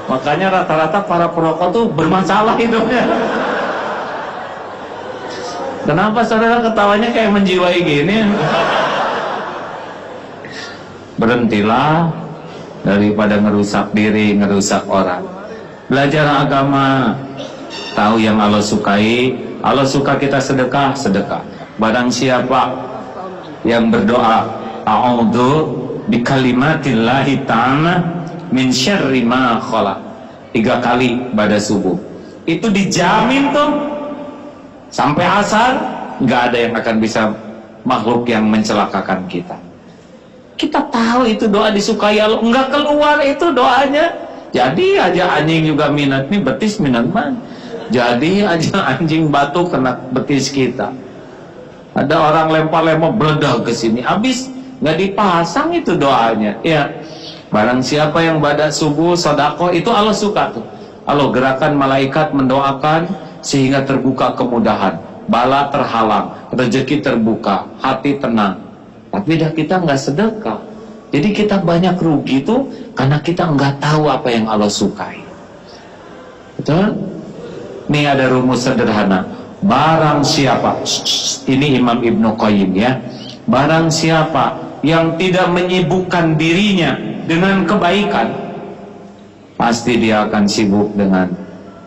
Makanya rata-rata para perokok tuh bermasalah hidupnya. Kenapa saudara ketawanya kayak menjiwai gini? Berhentilah daripada ngerusak diri, ngerusak orang. Belajar agama, tahu yang Allah sukai. Allah suka kita sedekah. Barang siapa yang berdoa, a'udzu bikalimatillahi ta'ala min syarri ma khalaq, 3 kali pada subuh. Itu dijamin tuh sampai asar nggak ada yang akan bisa makhluk yang mencelakakan kita. Kita tahu itu doa disukai Allah, nggak keluar itu doanya. Jadi aja anjing juga minat nih, betis minat man. Jadi aja anjing batu kena betis kita. Ada orang lempar-lempar beledak ke sini, habis nggak dipasang itu doanya. Ya, barang siapa yang pada subuh sedekah itu Allah suka tuh. Allah gerakan malaikat mendoakan sehingga terbuka kemudahan, bala terhalang, rezeki terbuka, hati tenang. Tapi dah kita nggak sedekah, jadi kita banyak rugi tuh karena kita nggak tahu apa yang Allah sukai. Betul? Nih ada rumus sederhana. Barang siapa, ini Imam Ibnu Qayyim ya, barang siapa yang tidak menyibukkan dirinya dengan kebaikan, pasti dia akan sibuk dengan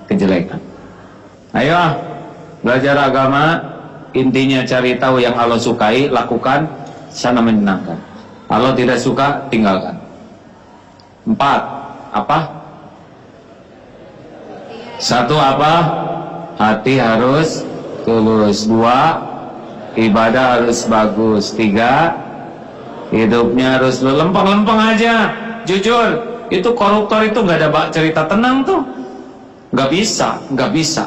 kejelekan. Ayo belajar agama, intinya cari tahu yang Allah sukai, lakukan, sana menyenangkan. Allah tidak suka, tinggalkan. 4, apa? 1 apa? Hati harus tulus. 2, ibadah harus bagus. 3, hidupnya harus lempeng-lempeng aja, jujur. Itu koruptor itu nggak ada cerita tenang tuh, nggak bisa, nggak bisa.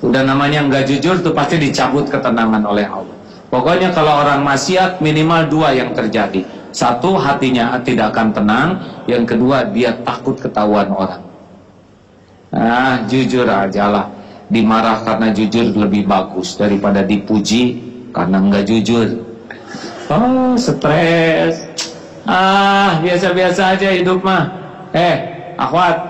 Udah namanya nggak jujur tuh pasti dicabut ketenangan oleh Allah. Pokoknya kalau orang maksiat minimal 2 yang terjadi. 1, hatinya tidak akan tenang. Yang kedua, dia takut ketahuan orang. Nah, jujur aja lah. Dimarah karena jujur lebih bagus daripada dipuji karena nggak jujur. Oh, stres. Biasa-biasa aja hidup mah. Akhwat,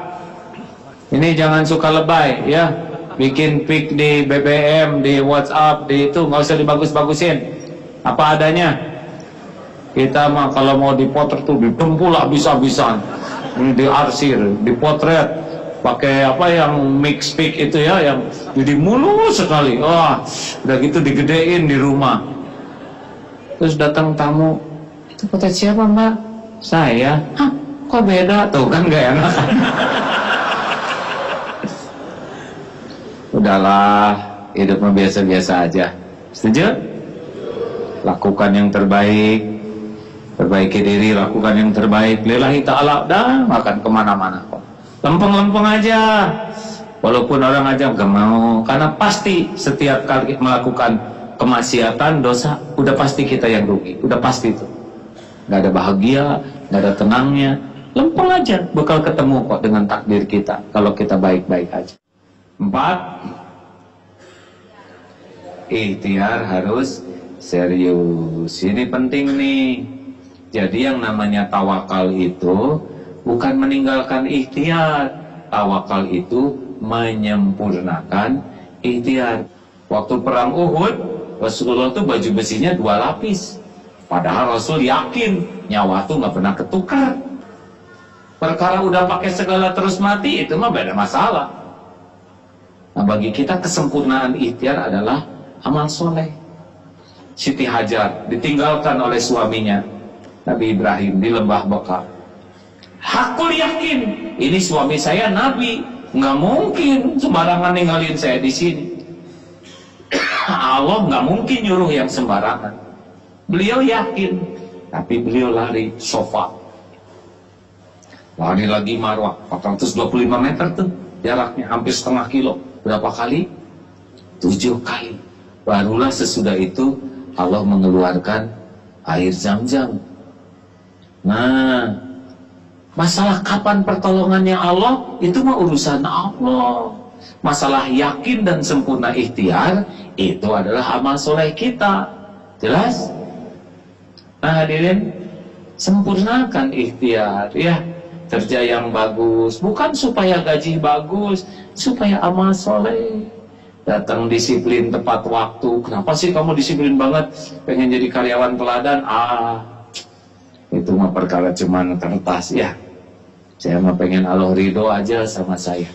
ini jangan suka lebay ya. Bikin pic di BBM, di WhatsApp, di itu nggak usah dibagus-bagusin. Apa adanya. Kita mah kalau mau dipotret tuh didempul habis-habisan, diarsir, dipotret, pakai apa yang mix pic itu ya, yang jadi mulus sekali. Wah, udah gitu digedein di rumah. Terus datang tamu, itu potret siapa mbak? Saya. Hah, kok beda? Tuh kan gak enak. Udahlah, hidupnya biasa-biasa aja. Setuju? Lakukan yang terbaik, perbaiki diri, lakukan yang terbaik. Lillahi ta'ala, dah makan kemana-mana kok. Lempeng-lempeng aja. Walaupun orang aja gak mau, karena pasti setiap kali melakukan kemaksiatan, dosa, udah pasti kita yang rugi. Udah pasti itu. Gak ada bahagia, gak ada tenangnya. Lempeng aja, bakal ketemu kok dengan takdir kita kalau kita baik-baik aja. 4, ikhtiar harus serius. Ini penting nih. Jadi yang namanya tawakal itu bukan meninggalkan ikhtiar. Tawakal itu menyempurnakan ikhtiar. Waktu perang Uhud, Rasulullah tuh baju besinya 2 lapis. Padahal Rasul yakin nyawa tuh nggak pernah ketukar. Perkara udah pakai segala terus mati, itu mah beda masalah. Nah, bagi kita kesempurnaan ikhtiar adalah amal soleh. Siti Hajar ditinggalkan oleh suaminya Nabi Ibrahim di lembah Beka. Aku yakin ini suami saya Nabi, nggak mungkin sembarangan ninggalin saya di sini. Allah nggak mungkin nyuruh yang sembarangan. Beliau yakin, tapi beliau lari sofa. Lari lagi Marwah, 425 meter tuh jaraknya, hampir setengah kilo. Berapa kali? 7 kali. Barulah sesudah itu Allah mengeluarkan air Zam-Zam. Nah, masalah kapan pertolongannya Allah itu mah urusan Allah. Masalah yakin dan sempurna ikhtiar itu adalah amal soleh kita. Jelas? Nah hadirin, sempurnakan ikhtiar ya. Kerja yang bagus, bukan supaya gaji bagus, supaya amal soleh. Datang disiplin tepat waktu. Kenapa sih kamu disiplin banget? Pengen jadi karyawan teladan? Itu mah perkara cuman kertas ya. Saya mah pengen Allah ridho aja sama saya.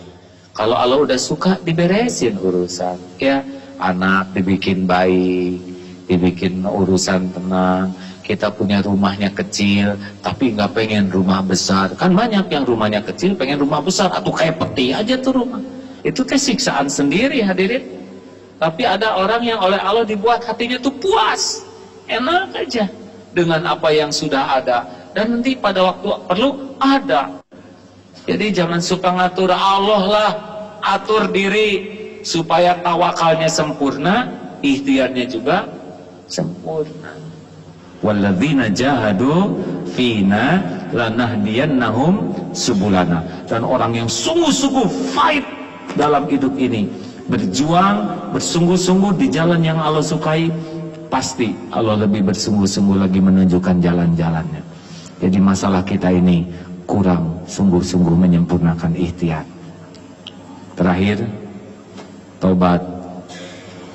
Kalau Allah udah suka, diberesin urusan ya. Anak dibikin baik, dibikin urusan tenang. Kita punya rumahnya kecil, tapi nggak pengen rumah besar. Kan banyak yang rumahnya kecil, pengen rumah besar. Atau kayak peti aja tuh rumah. Itu teh siksaan sendiri hadirin. Tapi ada orang yang oleh Allah dibuat hatinya tuh puas. Enak aja dengan apa yang sudah ada. Dan nanti pada waktu perlu ada. Jadi jangan suka ngatur, Allah lah atur diri supaya tawakalnya sempurna, ikhtiarnya juga sempurna. Walladzina jahadu fina lanahdiyannahum subulana. Dan orang yang sungguh-sungguh fight dalam hidup ini, berjuang, bersungguh-sungguh di jalan yang Allah sukai, pasti Allah lebih bersungguh-sungguh lagi menunjukkan jalan-jalannya. Jadi masalah kita ini kurang sungguh-sungguh menyempurnakan ikhtiar. Terakhir, tobat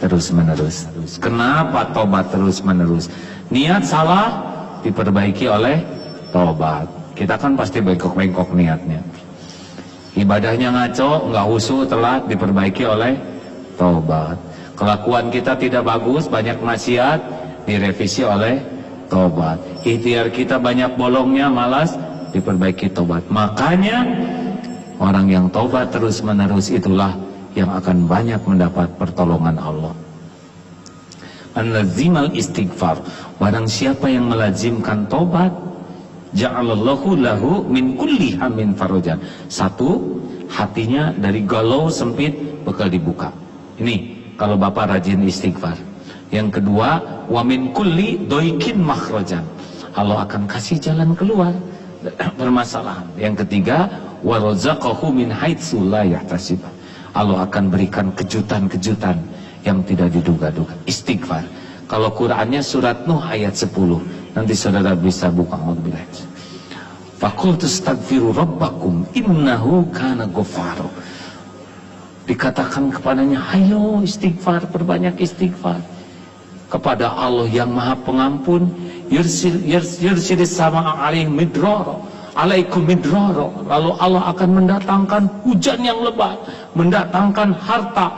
terus-menerus. Kenapa tobat terus-menerus? Niat salah diperbaiki oleh tobat. Kita kan pasti bengkok-bengkok niatnya. Ibadahnya ngaco, nggak husu, telat, diperbaiki oleh tobat. Kelakuan kita tidak bagus, banyak maksiat, direvisi oleh tobat. Ikhtiar kita banyak bolongnya, malas, diperbaiki tobat. Makanya orang yang tobat terus-menerus itulah yang akan banyak mendapat pertolongan Allah. An-lazimal istighfar, barang siapa yang melazimkan tobat, ja'alallahu lahu min kulli hamin farajan. Satu, hatinya dari galau sempit bakal dibuka. Ini kalau bapak rajin istighfar. Yang kedua, wa min kulli doikin makhrajan, Allah akan kasih jalan keluar permasalahan. Yang ketiga, wa razaqahu min haitsu la yahtasib, Allah akan berikan kejutan-kejutan yang tidak diduga-duga. Istighfar. Kalau Qurannya surat Nuh ayat 10. Nanti saudara bisa buka. Faqultu astaghfiru rabbakum innahu kana ghaffara. Dikatakan kepadanya, ayo istighfar, perbanyak istighfar kepada Allah yang Maha Pengampun. Yursilis sama alaihim midrara, alaikum midrara. Lalu Allah akan mendatangkan hujan yang lebat, mendatangkan harta,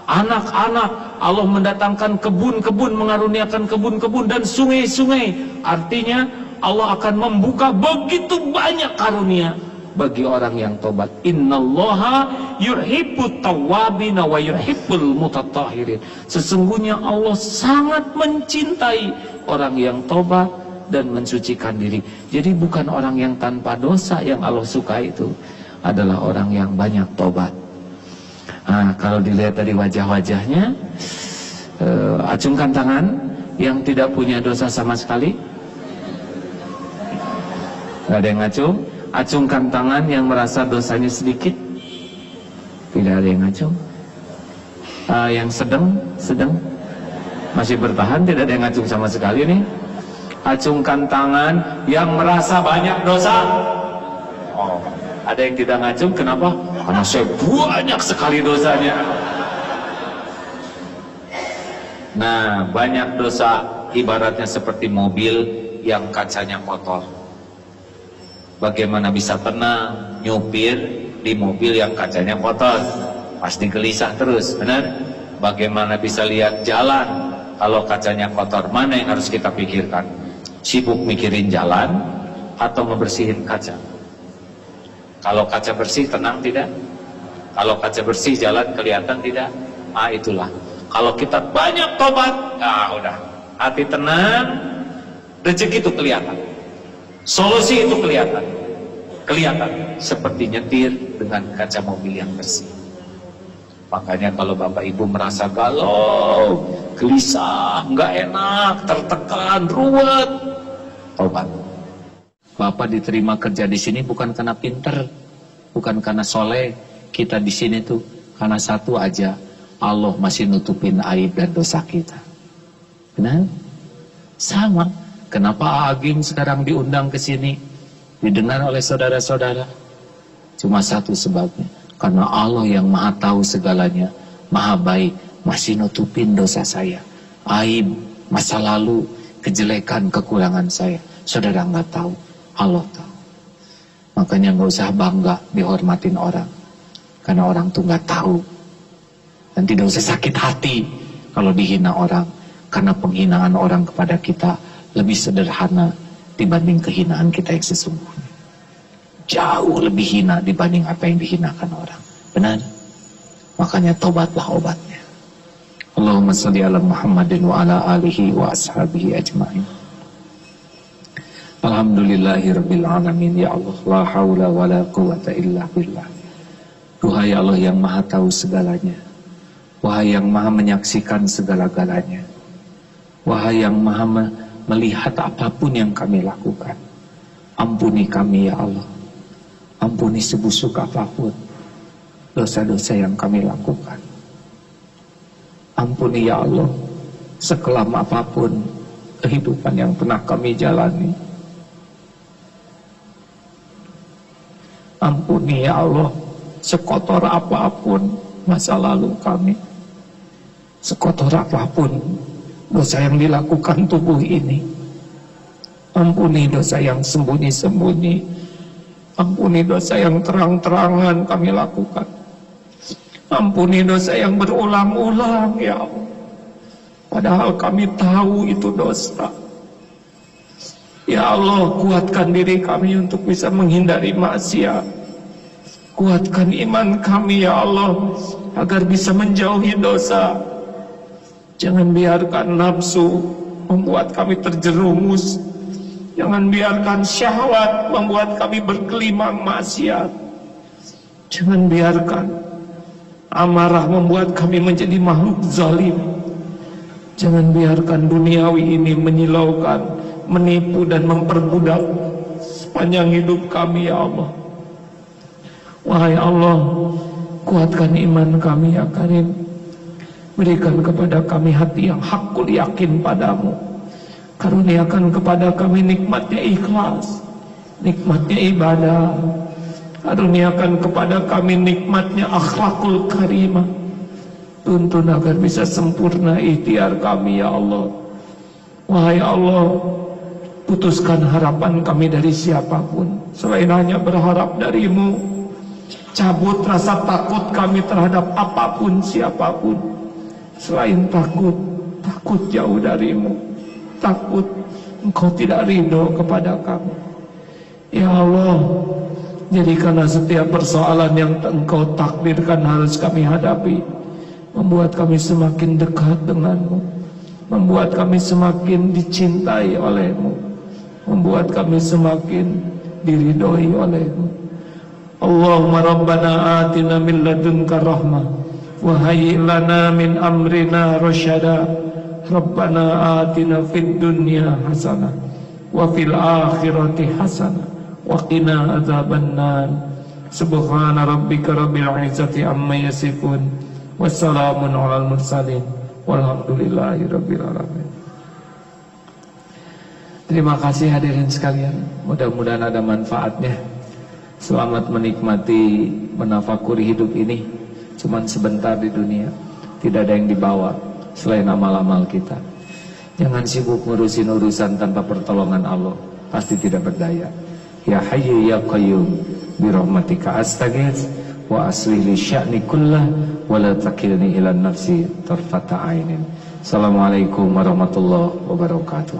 anak-anak. Allah mendatangkan kebun-kebun, mengaruniakan kebun-kebun dan sungai-sungai. Artinya Allah akan membuka begitu banyak karunia bagi orang yang tobat. Innallaha yuhibbut tawwabina wa yuhibbul mutatahhirin. Sesungguhnya Allah sangat mencintai orang yang tobat dan mensucikan diri. Jadi bukan orang yang tanpa dosa yang Allah suka, itu adalah orang yang banyak tobat. Nah, kalau dilihat dari wajah-wajahnya, acungkan tangan yang tidak punya dosa sama sekali. Gak ada yang ngacung. Acungkan tangan yang merasa dosanya sedikit. Tidak ada yang ngacung. Yang sedang masih bertahan, tidak ada yang ngacung sama sekali nih. Acungkan tangan yang merasa banyak dosa. Oh, ada yang tidak ngacung, kenapa? Karena saya banyak sekali dosanya. Nah, banyak dosa ibaratnya seperti mobil yang kacanya kotor. Bagaimana bisa tenang nyupir di mobil yang kacanya kotor? Pasti gelisah terus, benar? Bagaimana bisa lihat jalan kalau kacanya kotor? Mana yang harus kita pikirkan? Sibuk mikirin jalan atau ngebersihin kaca? Kalau kaca bersih tenang tidak? Kalau kaca bersih jalan kelihatan tidak? Ah, itulah. Kalau kita banyak tobat, udah, hati tenang, rezeki itu kelihatan, solusi itu kelihatan seperti nyetir dengan kaca mobil yang bersih. Makanya kalau bapak ibu merasa galau, gelisah, nggak enak, tertekan, ruwet, tobat. Bapak diterima kerja di sini bukan karena pinter, bukan karena soleh. Kita di sini tuh karena satu aja, Allah masih nutupin aib dan dosa kita. Benar? Sama. Kenapa Agim sekarang diundang ke sini, didengar oleh saudara-saudara? Cuma satu sebabnya, karena Allah yang Maha tahu segalanya, Maha baik, masih nutupin dosa saya, aib, masa lalu, kejelekan, kekurangan saya. Saudara nggak tahu, Allah tahu. Makanya nggak usah bangga dihormatin orang, karena orang tuh nggak tahu. Dan tidak usah sakit hati kalau dihina orang, karena penghinaan orang kepada kita lebih sederhana dibanding kehinaan kita yang sesungguhnya. Jauh lebih hina dibanding apa yang dihinakan orang. Benar? Makanya tobatlah obatnya. Allahumma salli ala Muhammadin wa ala alihi wa ashabihi ajma'in. Alhamdulillahirabbil alamin. Ya Allah, la haula wa la quwata illa billah. Duhai Allah yang maha tahu segalanya, wahai yang maha menyaksikan segala-galanya, wahai yang maha melihat apapun yang kami lakukan, ampuni kami ya Allah. Ampuni sebusuk apapun dosa-dosa yang kami lakukan. Ampuni ya Allah sekelam apapun kehidupan yang pernah kami jalani. Ampuni ya Allah sekotor apapun masa lalu kami, sekotor apapun dosa yang dilakukan tubuh ini. Ampuni dosa yang sembunyi-sembunyi, ampuni dosa yang terang-terangan kami lakukan, ampuni dosa yang berulang-ulang ya Allah, padahal kami tahu itu dosa. Ya Allah, kuatkan diri kami untuk bisa menghindari maksiat. Kuatkan iman kami ya Allah agar bisa menjauhi dosa. Jangan biarkan nafsu membuat kami terjerumus. Jangan biarkan syahwat membuat kami berkelimang maksiat. Jangan biarkan amarah membuat kami menjadi makhluk zalim. Jangan biarkan duniawi ini menyilaukan, menipu dan memperbudak sepanjang hidup kami ya Allah. Wahai Allah, kuatkan iman kami ya Karim. Berikan kepada kami hati yang hakul yakin padamu. Karuniakan kepada kami nikmatnya ikhlas, nikmatnya ibadah. Karuniakan kepada kami nikmatnya akhlakul karimah. Tuntun agar bisa sempurna ikhtiar kami ya Allah. Wahai Allah, putuskan harapan kami dari siapapun selain hanya berharap darimu. Cabut rasa takut kami terhadap apapun siapapun selain takut jauh darimu, takut engkau tidak ridho kepada kami. Ya Allah, jadikanlah setiap persoalan yang engkau takdirkan harus kami hadapi membuat kami semakin dekat denganmu, membuat kami semakin dicintai olehmu, membuat kami semakin diridhoi olehmu. Allahumma rabbana atina min ladunka rahmah wa hayyi lana min amrina rasyada. Rabbana atina fid dunya hasanah wa fil akhirati hasanah wa qina adzabannar. Subhana rabbika rabbil izzati amma yasifun, wassalamun alal mursalin, walhamdulillahi rabbil alamin. Terima kasih hadirin sekalian, mudah-mudahan ada manfaatnya. Selamat menikmati, menafakuri hidup ini. Cuman sebentar di dunia, tidak ada yang dibawa selain amal-amal kita. Jangan sibuk ngurusin urusan tanpa pertolongan Allah, pasti tidak berdaya. Ya Hayyu ya Qayyum bi rahmatika astaghits wa aslih li sya'ni kullah wa la takilni ila nafsi tarfata ainin. Assalamualaikum warahmatullahi wabarakatuh.